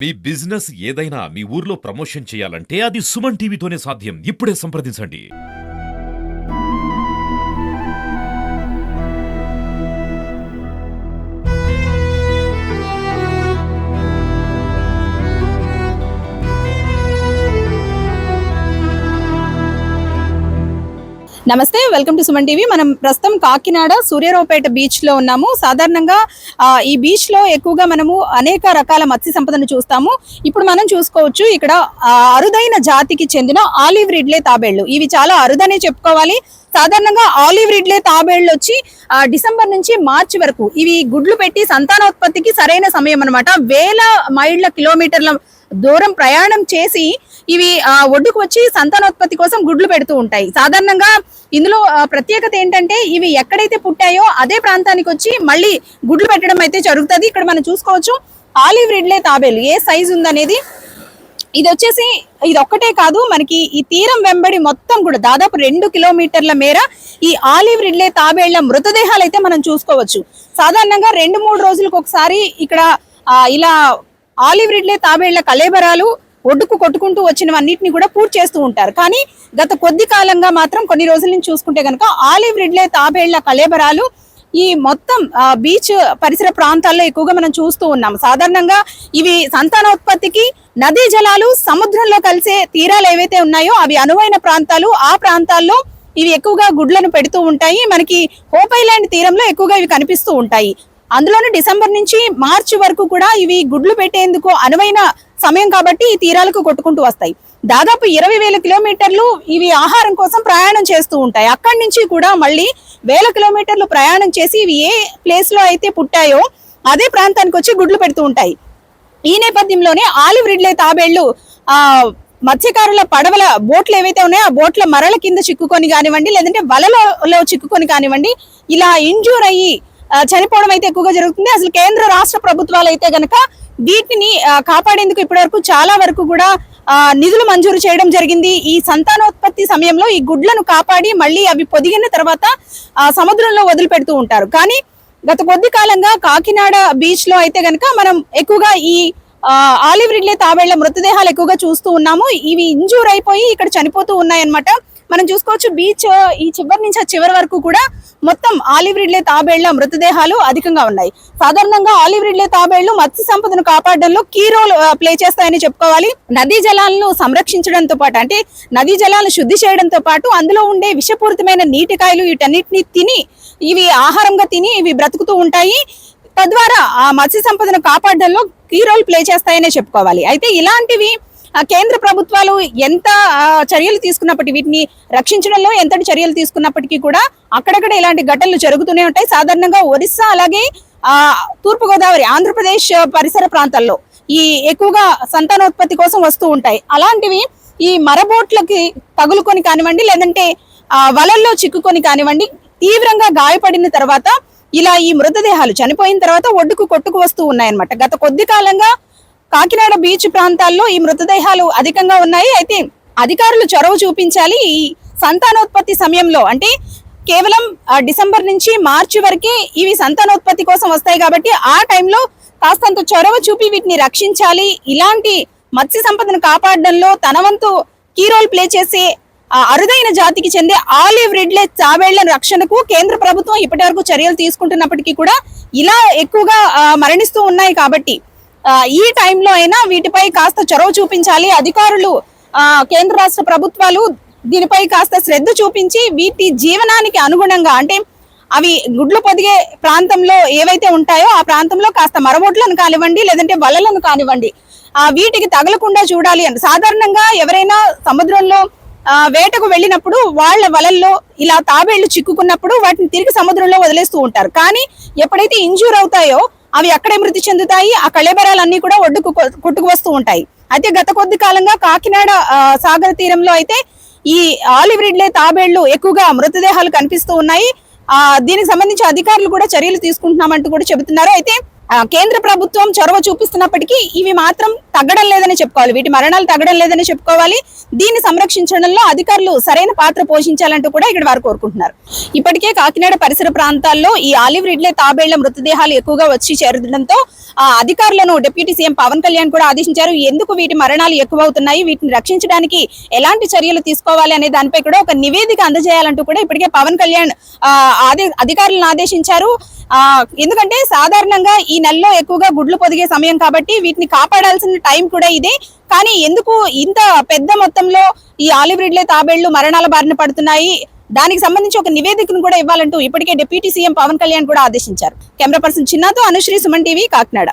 మీ business ఏదైనా మీ ఊర్లో promotion చేయాలంటే అది సుమన్ టీవీతోనే సాధ్యం. ఇప్పుడే సంప్రదించండి. నమస్తే, వెల్కమ్ టు సుమన్ టీవీ. మనం ప్రస్తుతం కాకినాడ సూర్యారావుపేట బీచ్ లో ఉన్నాము. సాధారణంగా ఈ బీచ్ లో ఎక్కువగా మనము అనేక రకాల మత్స్య సంపదను చూస్తాము. ఇప్పుడు మనం చూసుకోవచ్చు ఇక్కడ అరుదైన జాతికి చెందిన ఆలివ్ రిడ్లే తాబేళ్లు. ఇవి చాలా అరుదనే చెప్పుకోవాలి. సాధారణంగా ఆలివ్ రిడ్లే తాబేళ్లు వచ్చి డిసెంబర్ నుంచి మార్చి వరకు ఇవి గుడ్లు పెట్టి సంతానోత్పత్తికి సరైన సమయం అన్నమాట. వేల మైళ్ళ కిలోమీటర్ల దూరం ప్రయాణం చేసి ఇవి ఒడ్డుకు వచ్చి సంతానోత్పత్తి కోసం గుడ్లు పెడుతూ ఉంటాయి. సాధారణంగా ఇందులో ప్రత్యేకత ఏంటంటే ఇవి ఎక్కడైతే పుట్టాయో అదే ప్రాంతానికి వచ్చి మళ్ళీ గుడ్లు పెట్టడం అయితే జరుగుతుంది. ఇక్కడ మనం చూసుకోవచ్చు ఆలివ్ రిడ్లే తాబేలు ఏ సైజు ఉందనేది. ఇది వచ్చేసి ఇది ఒక్కటే కాదు, మనకి ఈ తీరం వెంబడి మొత్తం కూడా దాదాపు 2 కిలోమీటర్ల మేర ఈ ఆలివ్ రిడ్లే తాబేళ్ల మృతదేహాలు అయితే మనం చూసుకోవచ్చు. సాధారణంగా 2-3 రోజులకు ఒకసారి ఇక్కడ ఇలా ఆలివ్ రిడ్లే తాబేళ్ల కళేబరాలు ఒడ్డుకు కొట్టుకుంటూ వచ్చినవన్నిటిని కూడా పూర్తి చేస్తూ ఉంటారు. కానీ గత కొద్ది కాలంగా మాత్రం కొన్ని రోజుల నుంచి చూసుకుంటే కనుక ఆలివ్ రిడ్లే తాబేళ్ల కళేబరాలు ఈ మొత్తం బీచ్ పరిసర ప్రాంతాల్లో ఎక్కువగా మనం చూస్తూ ఉన్నాం. సాధారణంగా ఇవి సంతానోత్పత్తికి నదీ జలాలు సముద్రంలో కలిసే తీరాలు ఏవైతే ఉన్నాయో అవి అనువైన ప్రాంతాలు. ఆ ప్రాంతాల్లో ఇవి ఎక్కువగా గుడ్లను పెడుతూ ఉంటాయి. మనకి హోప్ ఐలాండ్ తీరంలో ఎక్కువగా ఇవి కనిపిస్తూ ఉంటాయి. అందులోనే డిసెంబర్ నుంచి మార్చి వరకు కూడా ఇవి గుడ్లు పెట్టేందుకు అనువైన సమయం కాబట్టి ఈ తీరాలకు కొట్టుకుంటూ వస్తాయి. దాదాపు 20,000 కిలోమీటర్లు ఇవి ఆహారం కోసం ప్రయాణం చేస్తూ ఉంటాయి. అక్కడి నుంచి కూడా మళ్ళీ 1000 కిలోమీటర్లు ప్రయాణం చేసి ఇవి ఏ ప్లేస్ లో అయితే పుట్టాయో అదే ప్రాంతానికి వచ్చి గుడ్లు పెడుతూ ఉంటాయి. ఈ నేపథ్యంలోనే ఆలివ్ రిడ్లే తాబేళ్లు మత్స్యకారుల పడవల బోట్లు ఏవైతే ఉన్నాయో ఆ బోట్ల మరల కింద చిక్కుకొని కానివ్వండి, లేదంటే వలలో చిక్కుకొని కానివ్వండి, ఇలా ఇంజూర్ అయ్యి చనిపోవడం అయితే ఎక్కువగా జరుగుతుంది. అసలు కేంద్ర రాష్ట్ర ప్రభుత్వాలు అయితే గనక వీటిని కాపాడేందుకు ఇప్పటి వరకు చాలా వరకు కూడా నిధులు మంజూరు చేయడం జరిగింది. ఈ సంతానోత్పత్తి సమయంలో ఈ గుడ్లను కాపాడి మళ్ళీ అవి పొదిగిన తర్వాత సముద్రంలో వదిలిపెడుతూ ఉంటారు. కానీ గత కొద్ది కాలంగా కాకినాడ బీచ్ లో అయితే గనక మనం ఎక్కువగా ఈ ఆలివ్ రిడ్లే తాబేళ్ల మృతదేహాలు ఎక్కువగా చూస్తూ ఉన్నాము. ఇవి ఇంజూర్ అయిపోయి ఇక్కడ చనిపోతూ ఉన్నాయన్నమాట. మనం చూసుకోవచ్చు బీచ్ ఈ చివరి నుంచి ఆ చివరి వరకు కూడా మొత్తం ఆలివ్ రిడ్లే తాబేళ్ల మృతదేహాలు అధికంగా ఉన్నాయి. సాధారణంగా ఆలివ్ రిడ్లే తాబేళ్లు మత్స్య సంపదను కాపాడడంలో కీ రోల్ ప్లే చేస్తాయని చెప్పుకోవాలి. నదీ జలాలను సంరక్షించడంతో పాటు, అంటే నదీ జలాలను శుద్ధి చేయడంతో పాటు అందులో ఉండే విషపూరితమైన నీటికాయలు వీటన్నిటిని తిని ఇవి ఆహారంగా తిని ఇవి బ్రతుకుతూ ఉంటాయి. తద్వారా ఆ మత్స్య సంపదను కాపాడడంలో కీ రోల్ ప్లే చేస్తాయనే చెప్పుకోవాలి. అయితే ఇలాంటివి కేంద్ర ప్రభుత్వాలు ఎంత చర్యలు తీసుకున్నప్పటికీ, వీటిని రక్షించడంలో ఎంతటి చర్యలు తీసుకున్నప్పటికీ కూడా అక్కడక్కడ ఇలాంటి ఘటనలు జరుగుతూనే ఉంటాయి. సాధారణంగా ఒరిస్సా అలాగే తూర్పుగోదావరి ఆంధ్రప్రదేశ్ పరిసర ప్రాంతాల్లో ఈ ఎక్కువగా సంతానోత్పత్తి కోసం వస్తూ ఉంటాయి. అలాంటివి ఈ మరబోట్లకి తగులుకొని కానివ్వండి, లేదంటే వలల్లో చిక్కుకొని కానివ్వండి, తీవ్రంగా గాయపడిన తర్వాత ఇలా ఈ మృతదేహాలు చనిపోయిన తర్వాత ఒడ్డుకు కొట్టుకు వస్తూ ఉన్నాయన్నమాట. గత కొద్ది కాలంగా కాకినాడ బీచ్ ప్రాంతాల్లో ఈ మృతదేహాలు అధికంగా ఉన్నాయి. అయితే అధికారులు చొరవ చూపించాలి. ఈ సంతానోత్పత్తి సమయంలో, అంటే కేవలం డిసెంబర్ నుంచి మార్చి వరకే ఇవి సంతానోత్పత్తి కోసం వస్తాయి కాబట్టి ఆ టైంలో కాస్తంత చొరవ చూపి వీటిని రక్షించాలి. ఇలాంటి మత్స్య సంపదను కాపాడడంలో తన వంతు కీ రోల్ ప్లే చేసే అరుదైన జాతికి చెందే ఆలివ్ రిడ్లే తాబేళ్ల రక్షణకు కేంద్ర ప్రభుత్వం ఇప్పటి వరకు చర్యలు తీసుకుంటున్నప్పటికీ కూడా ఇలా ఎక్కువగా మరణిస్తూ ఉన్నాయి. కాబట్టి ఈ టైంలో అయినా వీటిపై కాస్త చొరవ చూపించాలి అధికారులు. కేంద్ర రాష్ట్ర ప్రభుత్వాలు దీనిపై కాస్త శ్రద్ధ చూపించి వీటి జీవనానికి అనుగుణంగా, అంటే అవి గుడ్లు పొదిగే ప్రాంతంలో ఏవైతే ఉంటాయో ఆ ప్రాంతంలో కాస్త మరబొట్లను కానివ్వండి, లేదంటే వలలను కానివ్వండి, వీటికి తగలకుండా చూడాలి అని. సాధారణంగా ఎవరైనా సముద్రంలో వేటకు వెళ్ళినప్పుడు వాళ్ళ వలల్లో ఇలా తాబేళ్లు చిక్కుకున్నప్పుడు వాటిని తిరిగి సముద్రంలో వదిలేస్తూ ఉంటారు. కానీ ఎప్పుడైతే ఇంజూర్ అవుతాయో అవి అక్కడే మృతి చెందుతాయి. ఆ కళేబరాలన్నీ కూడా ఒడ్డుకు కొట్టుకు వస్తూ ఉంటాయి. అయితే గత కొద్ది కాలంగా కాకినాడ సాగర తీరంలో అయితే ఈ ఆలివ్ రిడ్లే తాబేళ్లు ఎక్కువగా మృతదేహాలు కనిపిస్తూ ఉన్నాయి. దీనికి సంబంధించి అధికారులు కూడా చర్యలు తీసుకుంటున్నామంటూ కూడా చెబుతున్నారు. అయితే కేంద్ర ప్రభుత్వం చొరవ చూపిస్తున్నప్పటికీ ఇవి మాత్రం తగ్గడం లేదని చెప్పుకోవాలి, వీటి మరణాలు తగ్గడం లేదని చెప్పుకోవాలి. దీన్ని సంరక్షించడంలో అధికారులు సరైన పాత్ర పోషించాలంటూ కూడా ఇక్కడ వారు కోరుకుంటున్నారు. ఇప్పటికే కాకినాడ పరిసర ప్రాంతాల్లో ఈ ఆలివ్ రిడ్లే తాబేళ్ల మృతదేహాలు ఎక్కువగా వచ్చి చేరడంతో అధికారులను డిప్యూటీ సీఎం పవన్ కళ్యాణ్ కూడా ఆదేశించారు. ఎందుకు వీటి మరణాలు ఎక్కువ అవుతున్నాయి, వీటిని రక్షించడానికి ఎలాంటి చర్యలు తీసుకోవాలి అనే దానిపై కూడా ఒక నివేదిక అందజేయాలంటూ కూడా ఇప్పటికే పవన్ కళ్యాణ్ అధికారులను ఆదేశించారు. ఎందుకంటే సాధారణంగా ఈ నెలలో ఎక్కువగా గుడ్లు పొదిగే సమయం కాబట్టి వీటిని కాపాడాల్సిన టైం కూడా ఇదే. కానీ ఎందుకు ఇంత పెద్ద మొత్తంలో ఈ ఆలివ్ రిడ్లే తాబేళ్లు మరణాల బారిన పడుతున్నాయి, దానికి సంబంధించి ఒక నివేదికను కూడా ఇవ్వాలంటూ ఇప్పటికే డిప్యూటీ సీఎం పవన్ కళ్యాణ్ కూడా ఆదేశించారు. కెమెరా పర్సన్ చిన్నాతో అనుశ్రీ, సుమన్ టీవీ, కాకినాడ.